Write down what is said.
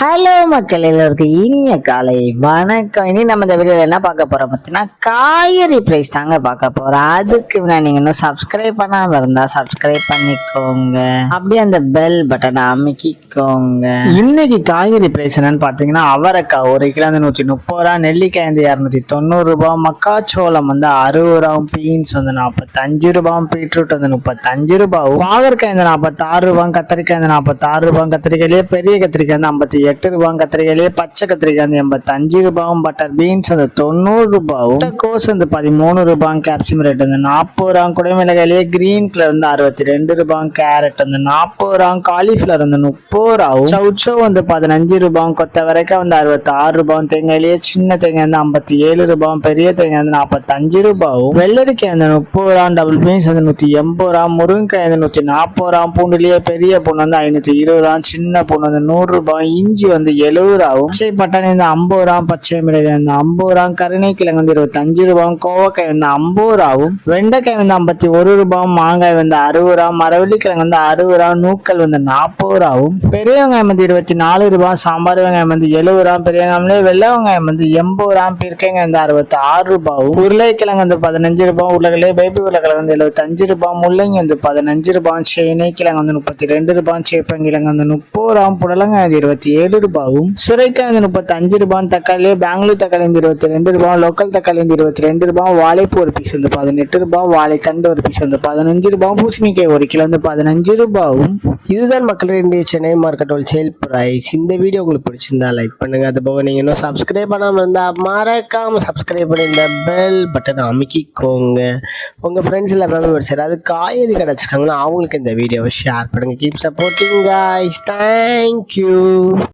Hello மக்கள் எல்லோருக்கும் இனிய காலை வணக்கம். இனி நம்ம இந்த வீடியோவில் என்ன பார்க்க போகிறோம் பார்த்தீங்கன்னா காய்கறி ப்ரைஸ் தாங்க பார்க்க போகிறோம். அதுக்கு நீங்கள் இன்னும் சப்ஸ்கிரைப் பண்ணாமல் இருந்தால் சப்ஸ்கிரைப் பண்ணிக்கோங்க, அப்படியே அந்த பெல் பட்டனை அமைக்கிக்கோங்க. இன்னைக்கு காய்கறி ப்ரைஸ் என்னன்னு பார்த்தீங்கன்னா அவரைக்காய் 1 கிலோ வந்து 130 ரூபா, நெல்லிக்காய் வந்து 290 ரூபா, மக்காச்சோளம் வந்து 60 ரூபா, பீன்ஸ் வந்து 45 ரூபா, பீட்ரூட் வந்து 35 ரூபா, பாகற்காய் வந்து 46 ரூபா, கத்திரிக்காய் வந்து 46 ரூபா, கத்திரிக்காயிலேயே பெரிய கத்திரிக்காய் வந்து 58 ரூபா, கத்திரிக்காயிலேயே பச்சை கத்திரிக்காய் வந்து 85 ரூபாயும், பட்டர் பீன்ஸ் வந்து 90 ரூபாயும், கோஸ் வந்து 13 ரூபா, கேப்சியம் ரேட் வந்து 40 ரூபா, குடைமிளகாயிலேயே கிரீன் கலர் வந்து 62 ரூபா, கேரட் வந்து 40 ரூபா, காலிஃபிளவர் வந்து 30 ரூபாயும், சவுச்சோ வந்து 15 ரூபா, கொத்தவரைக்காய் வந்து 66 ரூபா, தேங்காயிலேயே சின்ன தேங்காய் வந்து 57 ரூபா, பெரிய தேங்காய் வந்து 45 ரூபாயும், வெள்ளரிக்காய் வந்து 30 ரூபா, டபுள் பீன்ஸ் வந்து 180 ரூபா, முருங்கைக்காய் வந்து 140 ரூபா, பூண்டுலேயே பெரிய பூண்டு வந்து 520 ரூபா, சின்ன பூண்டு வந்து 100 ரூபாய், இஞ்சி வந்து 70 ரூபாயும், பச்சை பட்டாணி வந்து 50 ரூபா, பச்சை மிளகாய் வந்து 50 ரூபா, கருணைக்கிழங்கு வந்து 25 ரூபா, கோவக்காய் வந்து 50 ரூபாயும், வெண்டைக்காய் வந்து 51 ரூபா, மாங்காய் வந்து 60 ரூபா, மரவள்ளிக்கிழங்கு வந்து 60 ரூபா, நூக்கல் வந்து 40 ரூபாயும், பெரிய வெங்காயம் வந்து 24 ரூபா, சாம்பார் வெங்காயம் வந்து 70 ரூபா, பெரிய வெங்காயம்லேயே வெள்ளை வெங்காயம் வந்து 80 ரூபா, பீர்க்கங்காய் வந்து 66 ரூபாயும், உருளைக்கிழங்கு வந்து 15 ரூபா, உருளைக்கிழங்கு பேபி உருளைக்கிழங்கு வந்து 75 ரூபா, முள்ளங்கி வந்து 15 ரூபா, சேனைக்கிழங்கு வந்து 32 ரூபா, சேப்பங்கிழங்கு வந்து 30 ரூபா, புடலங்காய் வந்து 27 ரூபாயும், சுரைக்காய் வந்து 35 ரூபா, தக்காளி பெங்களூர் தக்காளி வந்து 22 ரூபா, லோக்கல் தக்காளி வந்து 22 ரூபா, வாழைப்பூ ஒரு பீஸ் வந்து 18 ரூபா, வாழைத்தண்டு ஒரு பீஸ் வந்து 15 ரூபா, பூசணிக்காய் 1 கிலோ வந்து 15 ரூபாயும். இதுதான் மக்கள் இந்திய சென்னை மார்க்கெட் ஹோல்சேல் பிரைஸ். இந்த வீடியோ உங்களுக்கு பிடிச்சிருந்தா லைக் பண்ணுங்க. அது போக நீங்க இன்னும் சப்ஸ்கிரைப் பண்ணாமல் இருந்தால் மறக்காம சப்ஸ்கிரைப் பண்ணி இந்த பெல் பட்டனை அமைக்கிக்கோங்க. உங்க ஃப்ரெண்ட்ஸ் இல்லை மெம்பர்ஸ் யாராவது காய்கறி கடை வச்சிருக்காங்கன்னா அவங்களுக்கு இந்த வீடியோவை ஷேர் பண்ணுங்க. Keep supporting guys. தேங்க்யூ.